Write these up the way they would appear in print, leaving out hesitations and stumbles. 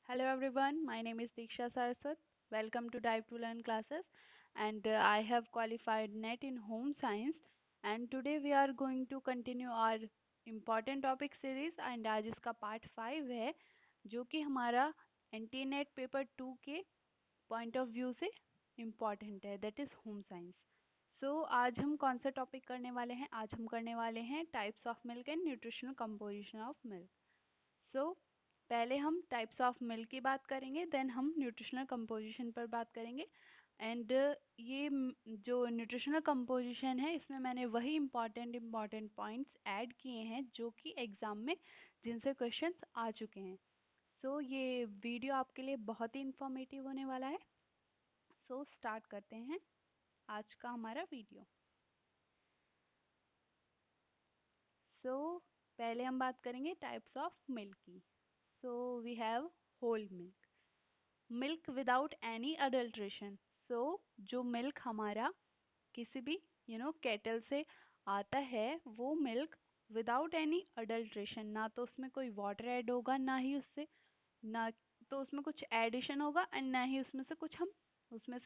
Hello everyone, my name is Diksha Saraswat. Welcome to Dive to Learn classes and I have qualified NET in Home Science and today we are going to continue our important topic series and आज इसका part 5 है जो कि हमारा anti net paper 2 के point of view से important है that is home science. सो आज हम कौन सा टॉपिक करने वाले हैं? आज हम करने वाले हैं types of milk and nutritional composition of milk. So पहले हम टाइप्स ऑफ मिल्क की बात करेंगे देन हम न्यूट्रिशनल कंपोजिशन पर बात करेंगे एंड जो न्यूट्रिशनल कंपोजिशन है इसमें मैंने वही इम्पॉर्टेंट पॉइंट्स ऐड किए हैं जो कि एग्ज़ाम में जिनसे क्वेश्चंस आ चुके हैं। सो ये वीडियो आपके लिए बहुत ही इंफॉर्मेटिव होने वाला है। सो स्टार्ट करते हैं आज का हमारा वीडियो। सो पहले हम बात करेंगे टाइप्स ऑफ मिल्क की। So we have whole milk, milk without any adulteration. So जो मिल्क हमारा किसी भी केटल से आता है वो मिल्क विदाउट एनी अडल्ट्रेशन, ना तो उसमें कोई वाटर ऐड होगा ना ही उससे ना तो उसमें कुछ एडिशन होगा एंड ना ही उसमें से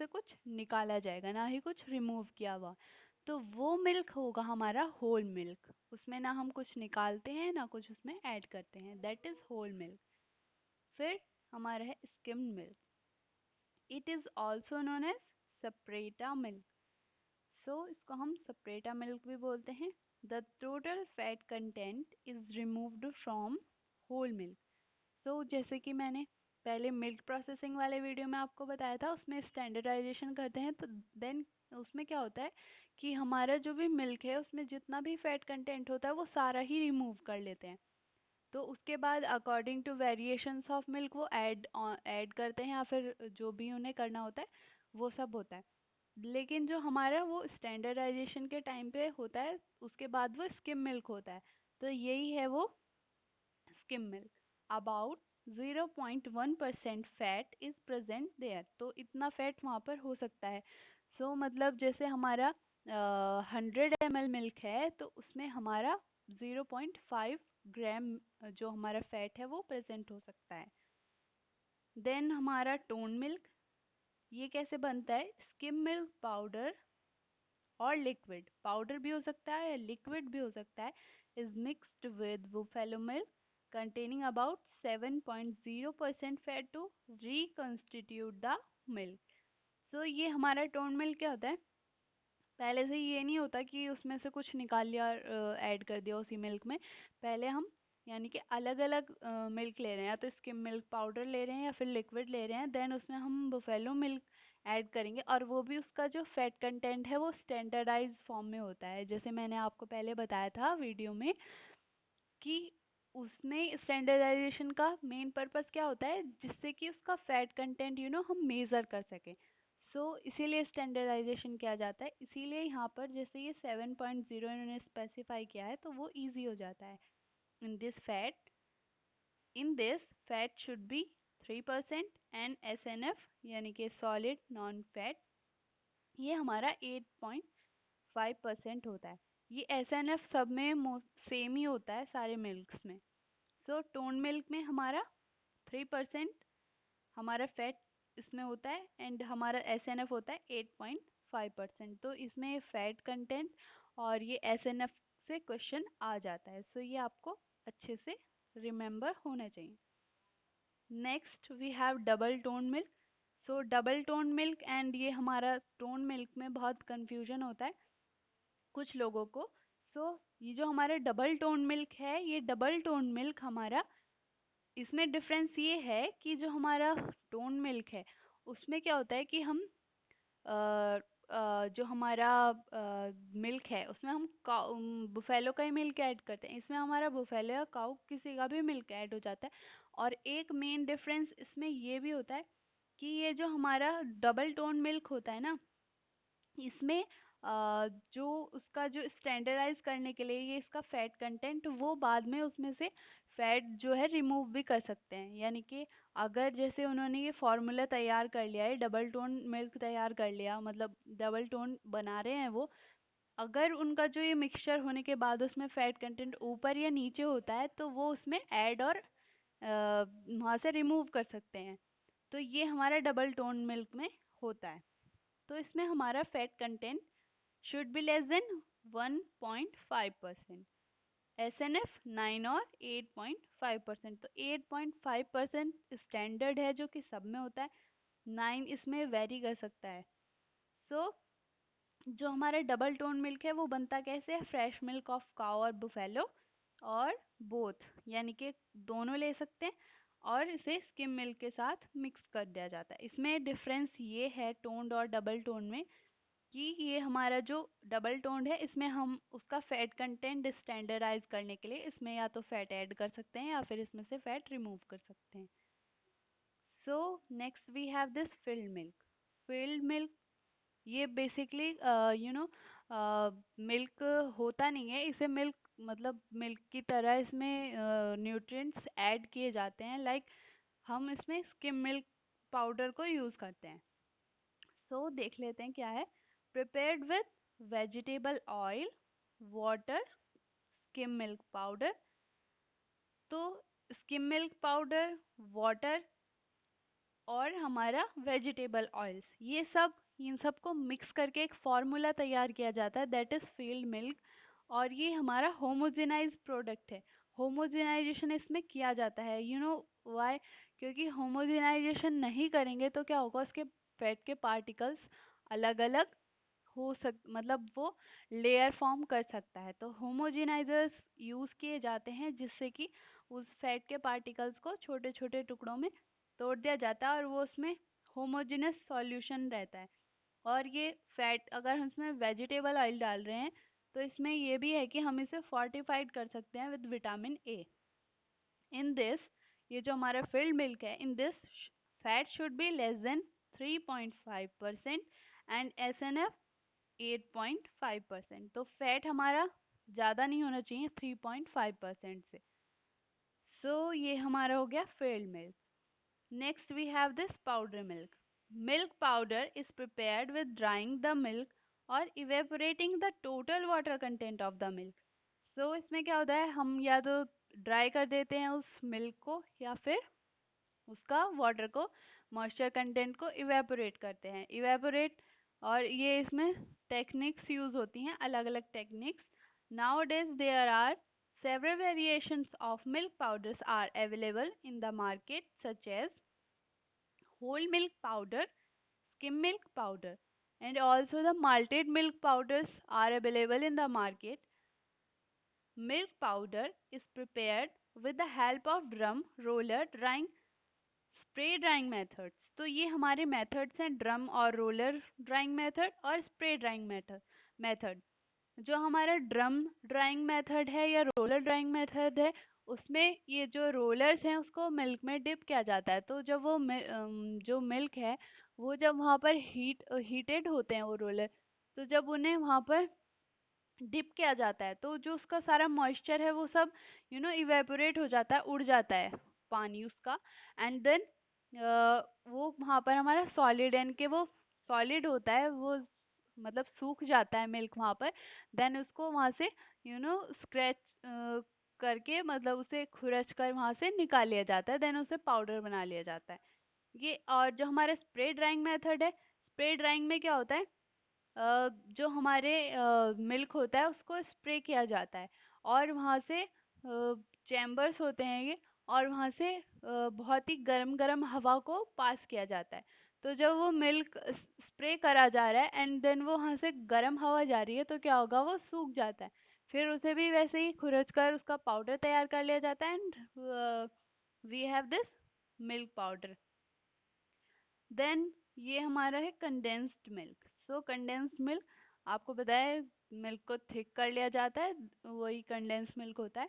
कुछ निकाला जाएगा, ना ही कुछ रिमूव किया हुआ। तो वो मिल्क होगा हमारा होल मिल्क, उसमें ना हम कुछ निकालते हैं ना कुछ उसमें ऐड करते हैं, दैट इज होल मिल्क। फिर हमारा है skimmed milk, it is also known as सपरेटा मिल्क। सो इसको हम सपरेटा मिल्क भी बोलते हैं। The total fat content is removed from whole milk. So जैसे कि मैंने पहले मिल्क प्रोसेसिंग वाले वीडियो में आपको बताया था, उसमें स्टैंडर्डाइजेशन करते हैं तो देन उसमें क्या होता है कि हमारा जो भी मिल्क है उसमें जितना भी फैट कंटेंट होता है वो सारा ही रिमूव कर लेते हैं। तो उसके बाद according to variations of milk वो ऐड करते हैं या फिर जो भी उन्हें करना होता है वो सब होता है। लेकिन जो हमारा वो स्टैंडर्डाइजेशन के टाइम पे होता है उसके बाद वो स्किम मिल्क होता है। तो यही है वो skim milk। About 0.1% fat is present there, तो इतना फैट वहाँ पर हो सकता है। मतलब जैसे हमारा 100 ml मिल्क है तो उसमें हमारा 0.5 ग्राम जो हमारा फैट है वो प्रेजेंट हो सकता है। देन हमारा टोन मिल्क, ये कैसे बनता है? स्किम मिल्क पाउडर और लिक्विड, पाउडर भी हो सकता है या लिक्विड भी हो सकता है, is mixed with buffalo milk containing about 7.0% fat to reconstitute the milk. So ये हमारा टोन मिल्क क्या होता है? पहले से ये नहीं होता कि उसमें से कुछ निकाल लिया ऐड कर दिया उसी मिल्क में। पहले हम यानी कि अलग अलग मिल्क ले रहे हैं, या तो स्किम मिल्क पाउडर ले रहे हैं या फिर लिक्विड ले रहे हैं, देन उसमें हम बुफेलो मिल्क ऐड करेंगे और वो भी उसका जो फैट कंटेंट है वो स्टैंडर्डाइज फॉर्म में होता है। जैसे मैंने आपको पहले बताया था वीडियो में कि उसमें स्टैंडर्डाइजेशन का मेन पर्पस क्या होता है, जिससे कि उसका फैट कंटेंट हम मेजर कर सकें। इसीलिए स्टैंडर्डाइजेशन किया जाता है। इसीलिए यहाँ पर जैसे ये 7.0 इन्होंने स्पेसिफाई किया है तो वो इजी हो जाता है। In this fat in this fat should be 3% and SNF यानी कि सॉलिड नॉन फैट ये हमारा 8.5% होता है। ये SNF सब में सेम ही होता है सारे मिल्क्स में। टोन मिल्क में हमारा 3% हमारा फैट इसमें होता है एंड हमारा SNF होता है 8.5%। तो इसमें फैट कंटेंट और ये SNF से क्वेश्चन आ जाता है। ये आपको अच्छे से रिमेम्बर होना चाहिए। Next we have double tone milk. Double tone milk and ये हमारा टोन मिल्क में बहुत कंफ्यूजन होता है कुछ लोगों को। ये जो हमारा डबल टोन मिल्क है, ये डबल टोन मिल्क हमारा, इसमें डिफरेंस ये है कि जो हमारा टोन मिल्क है उसमें क्या होता है कि हम जो हमारा मिल्क है उसमें हम बुफेलो का ही मिल्क ऐड करते हैं। इसमें हमारा बुफेलो या काऊ किसी का भी मिल्क ऐड हो जाता है। और एक मेन डिफरेंस इसमें ये भी होता है कि ये जो हमारा डबल टोन मिल्क होता है ना, इसमें जो उसका जो स्टैंडर्डाइज करने के लिए ये इसका फैट कंटेंट वो बाद में उसमें से फैट जो है रिमूव भी कर सकते हैं। यानी कि अगर जैसे उन्होंने ये फॉर्मूला तैयार कर लिया है, डबल टोन मिल्क तैयार कर लिया, मतलब डबल टोन बना रहे हैं वो, अगर उनका जो ये मिक्सचर होने के बाद उसमें फैट कंटेंट ऊपर या नीचे होता है तो वो उसमें ऐड और वहाँ से रिमूव कर सकते हैं। तो ये हमारा डबल टोन मिल्क में होता है। तो इसमें हमारा fat content should be less than 1.5%, SNF 9 और 8.5%। तो 8.5% स्टैंडर्ड है जो कि सब में होता है, 9 इसमें वेरी कर सकता है। सो जो हमारा डबल टोन मिल्क है वो बनता कैसे है, फ्रेश मिल्क ऑफ काउ और बुफेलो और बोथ, यानी कि दोनों ले सकते हैं, और इसे स्किम मिल्क के साथ मिक्स कर दिया जाता है। इसमें डिफरेंस ये है टोन्ड और डबल टोन में कि ये हमारा जो डबल टोन्ड है इसमें हम उसका फैट कंटेंट स्टैंडर्डाइज करने के लिए इसमें या तो फैट ऐड कर सकते हैं या फिर इसमें से फैट रिमूव कर सकते हैं। So next we have this filled milk. Filled milk ये बेसिकली यू नो मिल्क होता नहीं है, इसे मिल्क मतलब मिल्क की तरह इसमें न्यूट्रिएंट्स ऐड किए जाते हैं, लाइक हम इसमें स्किम मिल्क पाउडर को यूज़ करते हैं। सो देख लेते हैं क्या है। Prepared with vegetable oil, water, skim milk powder. तो स्किम मिल्क पाउडर, वाटर और हमारा वेजिटेबल ऑयल्स, ये सब इन सबको मिक्स करके एक फॉर्मूला तैयार किया जाता है, दैट इज फील्ड मिल्क। और ये हमारा होमोजेनाइज प्रोडक्ट है। होमोजेनाइजेशन इसमें किया जाता है, यू नो व्हाई, क्योंकि होमोजेनाइजेशन नहीं करेंगे तो क्या होगा, उसके फैट के पार्टिकल्स अलग अलग हो सक मतलब वो लेयर फॉर्म कर सकता है। तो होमोजेनाइजर्स यूज किए जाते हैं जिससे कि उस फैट के पार्टिकल्स को छोटे छोटे टुकड़ों में तोड़ दिया जाता है और वो उसमें होमोजेनस सॉल्यूशन रहता है। और ये फैट अगर हम इसमें वेजिटेबल ऑयल डाल रहे हैं तो इसमें ये भी है कि हम इसे फोर्टिफाइड कर सकते हैं with vitamin A. In this, ये जो हमारा फिल्ड मिल्क है, in this fat should be less than 3.5% and SNF 8.5%। तो फैट हमारा ज़्यादा नहीं होना चाहिए 3.5% से। सो ये हमारा हो गया field milk. Next we have this powder milk. Milk powder is prepared with drying the milk or evaporating the total water content of the milk. So इसमें क्या होता है, हम या तो ड्राई कर देते हैं उस मिल्क को या फिर उसका वाटर को, मॉइस्चर कंटेंट को इवेपोरेट करते हैं। इवेपोरेट, और ये इसमें टेक्निक्स यूज होती हैं, अलग अलग techniques. Nowadays there are several variations of milk powders are available in the market, such as whole milk powder, skim milk powder, and also the malted milk powders are available in the market. Milk powder is prepared with the help of drum, roller, drying, spray drawing methods. तो ये हमारे methods हैं, drum और roller drawing method और spray drawing method. जो हमारा drum drawing method है या रोलर ड्राइंग मेथड है, उसमें ये जो रोलर्स हैं उसको मिल्क में डिप किया जाता है। तो जब वो जो मिल्क है वो जब वहाँ पर हीटेड होते हैं वो रोलर, तो जब उन्हें वहाँ पर डिप किया जाता है तो जो उसका सारा मॉइस्चर है वो सब इवेपोरेट हो जाता है, उड़ जाता है पानी उसका। एंड देन वो वहाँ पर हमारा सॉलिड, यानी कि वो सॉलिड होता है, वो मतलब सूख जाता है मिल्क वहाँ पर। देन उसको वहाँ से स्क्रैच करके, मतलब उसे खुरच कर वहाँ से निकाल लिया जाता है, देन उसे पाउडर बना लिया जाता है ये। और जो हमारा स्प्रे ड्राइंग मेथड है, स्प्रे ड्राइंग में क्या होता है, जो हमारे मिल्क होता है उसको स्प्रे किया जाता है और वहाँ से चैम्बर्स होते हैं ये, और वहाँ से बहुत ही गरम गरम हवा को पास किया जाता है। तो जब वो मिल्क स्प्रे करा जा रहा है एंड देन वो वहाँ से गरम हवा जा रही है तो क्या होगा, वो सूख जाता है। फिर उसे भी वैसे ही खुरच कर उसका पाउडर तैयार कर लिया जाता है and we have this milk powder. Then ये हमारा है condensed milk. So condensed milk, आपको पता है मिल्क को थिक कर लिया जाता है, वही कंडेंस्ड मिल्क होता है।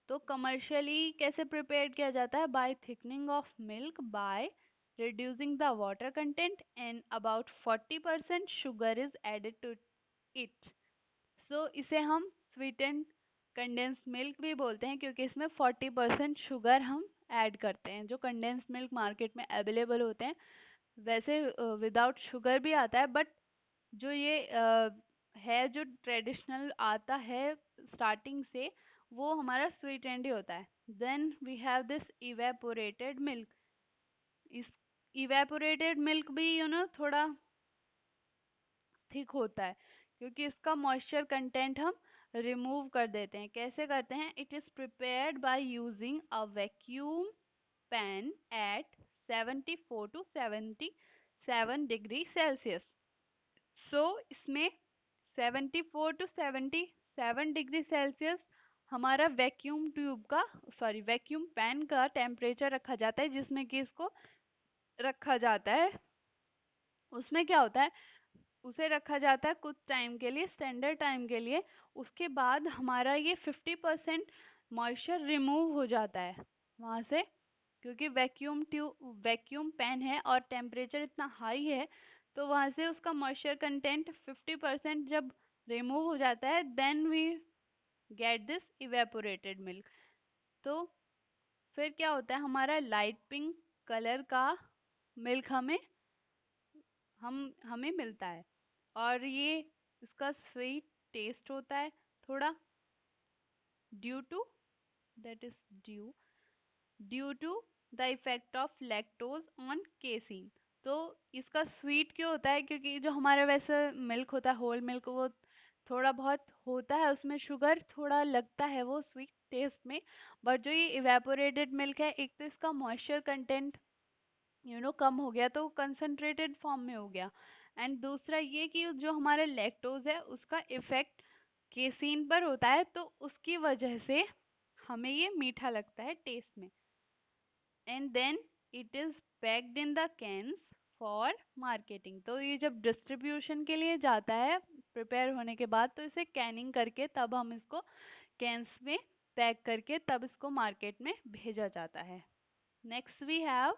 तो कमर्शियली कैसे प्रिपेयर किया जाता है, by thickening of milk by reducing the water content and about 40% sugar is added to it. सो इसे हम स्वीटेंड कंडेंस्ड मिल्क भी बोलते हैं क्योंकि इसमें 40% शुगर हम ऐड करते हैं। जो कंडेंस्ड मिल्क मार्केट में अवेलेबल होते हैं वैसे विदाउट शुगर भी आता है, बट जो ये है जो ट्रेडिशनल आता है स्टार्टिंग से, वो हमारा स्वीट एंड ही होता है। Then we have this evaporated milk. इस इवेपोरेटेड मिल्क भी थोड़ा थिक होता है, क्योंकि इसका मॉइस्चर कंटेंट हम रिमूव कर देते हैं। कैसे करते हैं? It is prepared by using a vacuum pan at 74 to 77 degree Celsius. So इसमें 74 टू 77 डिग्री सेल्सियस हमारा वैक्यूम ट्यूब का, सॉरी वैक्यूम पैन का टेम्परेचर रखा जाता है, जिसमें कि इसको रखा जाता है। उसमें क्या होता है, उसे रखा जाता है कुछ टाइम के लिए, स्टैंडर्ड टाइम के लिए। उसके बाद हमारा ये 50% मॉइस्चर रिमूव हो जाता है वहाँ से, क्योंकि वैक्यूम पैन है और टेम्परेचर इतना हाई है, तो वहाँ से उसका मॉइस्चर कंटेंट 50% जब रिमूव हो जाता है, then we get this evaporated milk. तो फिर क्या होता है, हमारा लाइट पिंक कलर का मिल्क हमें मिलता है। और ये इसका स्वीट टेस्ट होता है थोड़ा, due to that is due due to the effect of lactose on casein. तो इसका स्वीट क्यों होता है? क्योंकि जो हमारा वैसे मिल्क होता है, होल मिल्क, वो थोड़ा बहुत होता है उसमें शुगर, थोड़ा लगता है वो स्वीट टेस्ट में। बट जो ये इवेपोरेटेड मिल्क है, एक तो इसका मॉइस्चर कंटेंट कम हो गया, तो कंसंट्रेटेड फॉर्म में हो गया। एंड दूसरा ये कि जो हमारे लैक्टोज है उसका इफेक्ट केसीन पर होता है, तो उसकी वजह से हमें ये मीठा लगता है टेस्ट में। And then it is packed in the cans for marketing. तो ये जब डिस्ट्रीब्यूशन के लिए जाता है प्रिपेयर होने के बाद, तो इसे कैनिंग करके तब हम इसको कैंस में पैक करके तब इसको मार्केट में भेजा जाता है। Next we have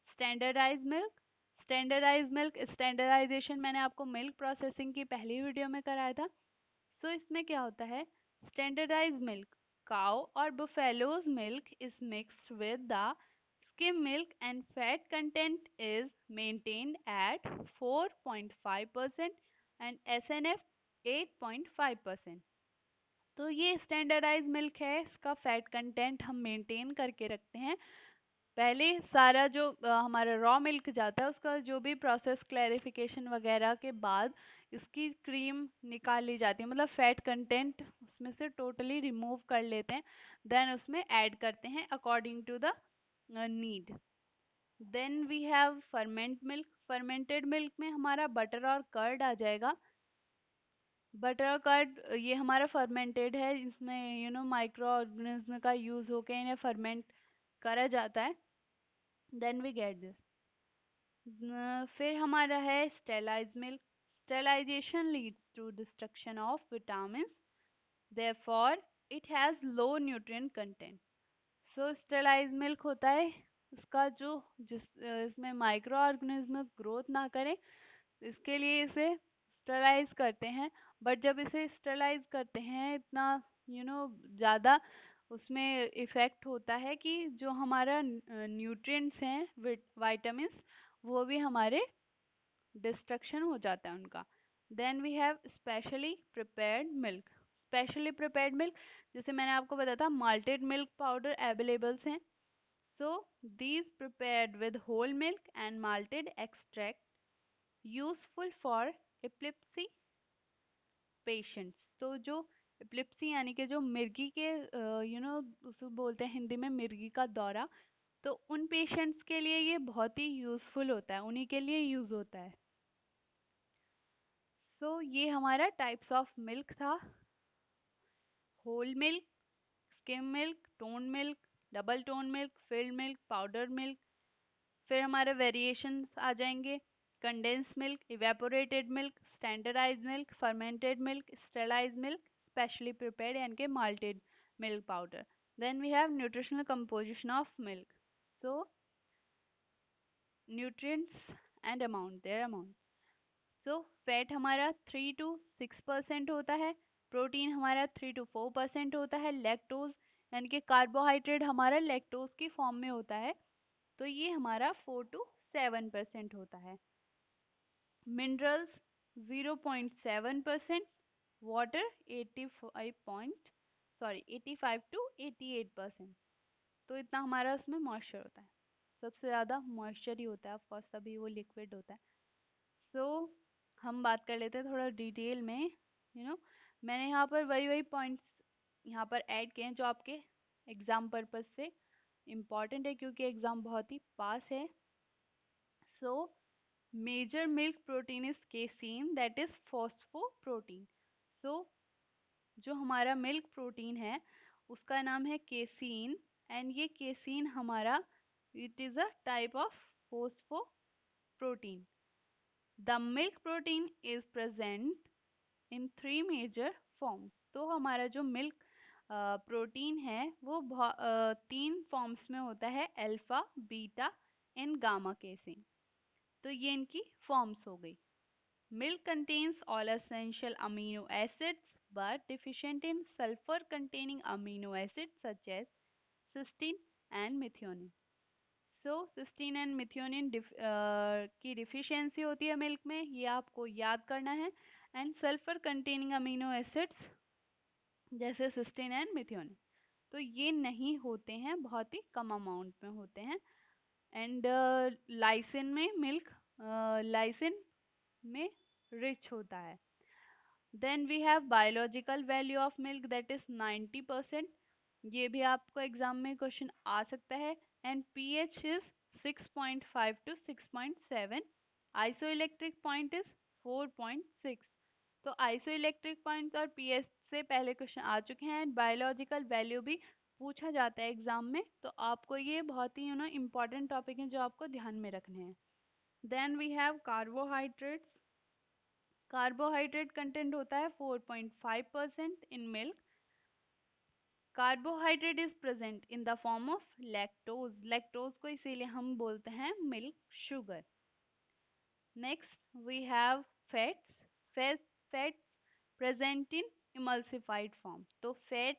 standardize milk. Standardize milk, standardization मैंने आपको मिल्क प्रोसेसिंग की पहली वीडियो में कराया था। सो इसमें क्या होता है, स्टैंडर्डाइज मिल्क, काउ और buffaloes milk is mixed with the skim milk and fat content is maintained at 4.5% and SNF 8.5%। तो ये स्टैंडर्डाइज मिल्क है, इसका फैट कंटेंट हम मेंटेन करके रखते हैं। पहले सारा जो हमारा रॉ मिल्क जाता है, उसका जो भी प्रोसेस क्लैरिफिकेशन वगैरह के बाद इसकी क्रीम निकाल ली जाती है, मतलब फैट कंटेंट उसमें से टोटली रिमूव कर लेते हैं। देन उसमें ऐड करते हैं according to the need. Then we have ferment milk. Fermented milk में हमारा बटर और कर्ड आ जाएगा। बटर और कर्ड ये हमारा फर्मेंटेड है, इसमें माइक्रो ऑर्गेनिज्म का यूज होके इन्हें फर्मेंट करा जाता है। Then we get this. फिर हमारा है sterilize milk. Sterilization leads to destruction of vitamin, therefore it has low nutrient content. So sterilize milk होता है इसका जो इसमें माइक्रो ऑर्गेनिज्म ग्रोथ ना करें, इसके लिए इसे स्टरलाइज करते हैं। बट जब इसे स्टरलाइज करते हैं, इतना ज़्यादा उसमें इफ़ेक्ट होता है कि जो हमारा न्यूट्रिएंट्स हैं, विटामिन्स, वो भी हमारे डिस्ट्रक्शन हो जाता है उनका। Then we have specially prepared milk. Specially prepared milk, जैसे मैंने आपको बताया था, माल्टेड मिल्क पाउडर अवेलेबल्स हैं। So these prepared with whole milk and malted extract useful for epilepsy patients. तो जो एपिलेप्सी यानी कि जो मिर्गी के उसे बोलते हैं हिंदी में मिर्गी का दौरा, तो उन पेशेंट्स के लिए ये बहुत ही यूजफुल होता है, उन्हीं के लिए यूज होता है। सो ये हमारा टाइप्स ऑफ मिल्क था। Whole milk, skim milk, tone milk, double tone milk, filled milk, powder milk. फिर हमारे वेरिएशंस आ जाएंगे, condense milk, evaporated milk, standardize milk, fermented milk, sterilize milk, specially prepared यानी कि malted milk powder. Then we have nutritional composition of milk. So nutrients and amount, there amount. So fat हमारा 3 to 6% होता है, protein हमारा 3 to 4% होता है, lactose यानी कि कार्बोहाइड्रेट हमारा लैक्टोज की फॉर्म में होता है, तो ये हमारा 4 to 7% होता है। Minerals 0.7%, water 85%। Sorry 85 to 88%। तो इतना हमारा उसमें मॉइस्चर होता है। सबसे ज़्यादा मॉइस्चर ही होता है ऑफ कोर्स, तभी वो लिक्विड होता है। सो हम बात कर लेते हैं थोड़ा डिटेल में। मैंने यहाँ पर वही वही पॉइंट्स यहाँ पर ऐड किए हैं जो आपके एग्जाम पर्पज से इम्पॉर्टेंट है, क्योंकि एग्जाम बहुत ही पास है। So major milk protein is casein, that is phosphoprotein. So जो हमारा मिल्क प्रोटीन है उसका नाम है केसीन, एंड ये केसीन हमारा it is a type of phosphoprotein. The milk protein is present in three major forms. तो हमारा जो मिल्क प्रोटीन है वो तीन फॉर्म्स में होता है, alpha, beta and gamma casein. तो ये इनकी फॉर्म्स हो गई। Milk contains all essential amino acids but deficient in sulfur containing amino acids such as cysteine and methionine. So cysteine and methionine की डिफिशियंसी होती है मिल्क में, ये आपको याद करना है। And sulphur containing amino acids जैसे सिस्टीन एंड मिथ्योनिन, तो ये नहीं होते हैं, बहुत ही कम अमाउंट में होते हैं। एंड लाइसिन में मिल्क लाइसिन में रिच होता है। Then we have biological value of milk that is 90%। ये भी आपको एग्जाम में क्वेश्चन आ सकता है। And pH is 6.5 to 6.7। Isoelectric point is 4.6। तो आइसोइलेक्ट्रिक पॉइंट और पीएच से पहले क्वेश्चन आ चुके हैं। बायोलॉजिकल वैल्यू भी पूछा जाता है एग्जाम में, तो आपको ये बहुत ही इंपॉर्टेंट टॉपिक है जो आपको ध्यान में रखने हैं। Then we have carbohydrates. Carbohydrate content होता है 4.5% in milk. Carbohydrate is present in the form of lactose. Lactose को इसीलिए हम बोलते हैं milk sugar. Next we have fats. Fats present in emulsified form. तो फैट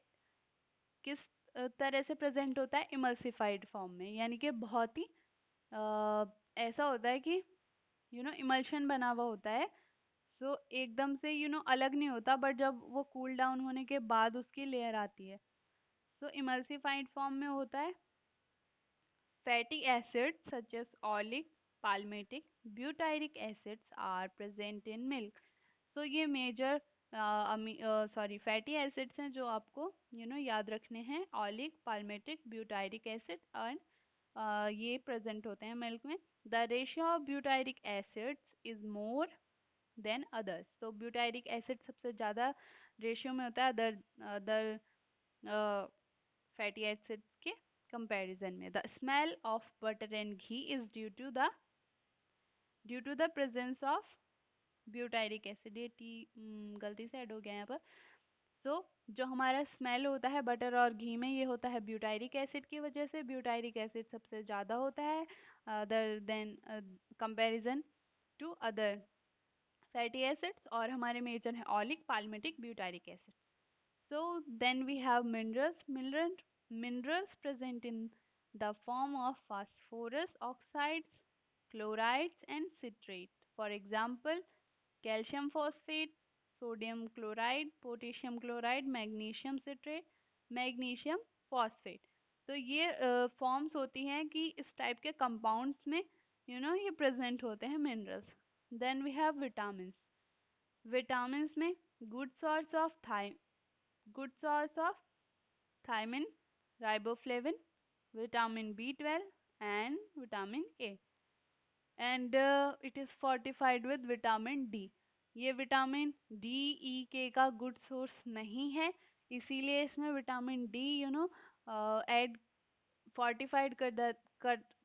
किस तरह से प्रेजेंट होता है? इमल्सिफाइड फॉर्म में, यानी कि बहुत ही ऐसा होता है कि इमल्शन बना हुआ होता है। सो एकदम से अलग नहीं होता, बट जब वो कूल डाउन होने के बाद उसकी लेयर आती है। सो इमल्सिफाइड फॉर्म में होता है। Fatty acids such as oleic, palmitic, butyric acids are present in milk। So ये मेजर फैटी एसिड्स हैं जो आपको याद रखने हैं। Oleic, palmitic, butyric acid and ये प्रेजेंट होते हैं मिल्क में। The ratio of butyric acids is more than others. तो ब्यूटायरिक एसिड सबसे ज़्यादा रेशियो में होता है अदर अदर फैटी एसिड्स के कंपैरिजन में। The smell of butter and ghee is due to the presence of butyric acid. ये गलती से ऐड हो गया यहाँ पर। सो जो हमारा स्मेल होता है बटर और घी में, ये होता है ब्यूटायरिक एसिड की वजह से। ब्यूटायरिक एसिड सबसे ज़्यादा होता है other than comparison to other fatty acids, और हमारे मेजर हैं oleic, palmitic, butyric acids. So then we have minerals present in the form of phosphorus oxides, chlorides and citrate. For example, calcium phosphate, sodium chloride, potassium chloride, magnesium citrate, magnesium phosphate. तो ये forms होती हैं कि इस type के compounds में ये present होते हैं minerals. Then we have vitamin. Vitamin में good source of good source of thiamine, riboflavin, vitamin B12 and vitamin A. And it is fortified with vitamin D. ये विटामिन डी ई के का good source नहीं है, इसीलिए इसमें vitamin D add fortified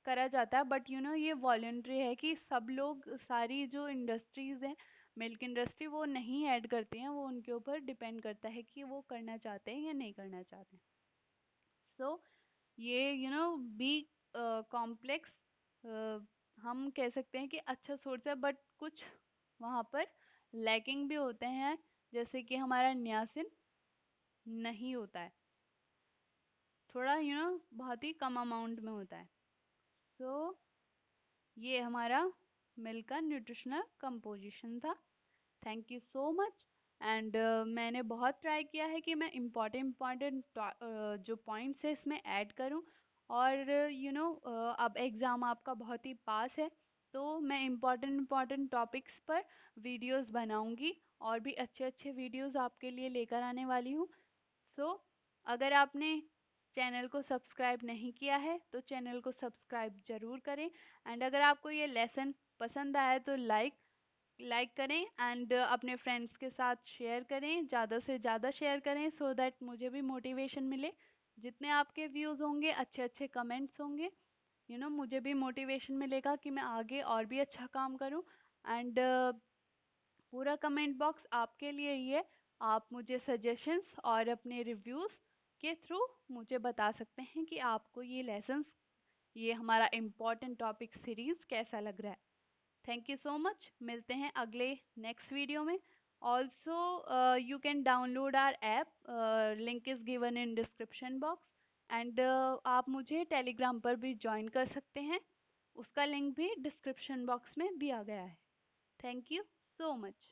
करा जाता है। बट ये वॉलेंट्री है कि सब लोग, सारी जो इंडस्ट्रीज हैं मिल्क इंडस्ट्री, वो नहीं ऐड करती हैं, वो उनके ऊपर डिपेंड करता है कि वो करना चाहते हैं या नहीं करना चाहते हैं। सो ये बी कॉम्प्लेक्स हम कह सकते हैं कि अच्छा सोर्स है, बट कुछ वहाँ पर लैकिंग भी होते हैं, जैसे कि हमारा नियासिन नहीं होता है, थोड़ा बहुत ही कम अमाउंट में होता है। सो ये हमारा मिल्क का न्यूट्रिशनल कंपोजिशन था। Thank you so much. And मैंने बहुत ट्राई किया है कि मैं इम्पॉर्टेंट जो पॉइंट्स है इसमें ऐड करूं। और अब एग्ज़ाम आपका बहुत ही पास है, तो मैं इम्पॉर्टेंट टॉपिक्स पर वीडियोस बनाऊंगी और भी अच्छे अच्छे वीडियोस आपके लिए लेकर आने वाली हूँ। सो अगर आपने चैनल को सब्सक्राइब नहीं किया है तो चैनल को सब्सक्राइब जरूर करें। एंड अगर आपको ये लेसन पसंद आया तो लाइक करें एंड अपने फ्रेंड्स के साथ शेयर करें, ज़्यादा से ज़्यादा शेयर करें सो दैट मुझे भी मोटिवेशन मिले। जितने आपके व्यूज़ होंगे, अच्छे अच्छे कमेंट्स होंगे, मुझे भी मोटिवेशन मिलेगा कि मैं आगे और भी अच्छा काम करूं। एंड पूरा कमेंट बॉक्स आपके लिए ही है। आप मुझे सजेशंस और अपने रिव्यूज़ के थ्रू मुझे बता सकते हैं कि आपको ये लेसन्स, ये हमारा इम्पोर्टेंट टॉपिक सीरीज़ कैसा लग रहा है। Thank you so much. मिलते हैं अगले नेक्स्ट वीडियो में। Also you can download our app, link is given in description box. And आप मुझे टेलीग्राम पर भी ज्वाइन कर सकते हैं, उसका लिंक भी डिस्क्रिप्शन बॉक्स में दिया गया है। Thank you so much.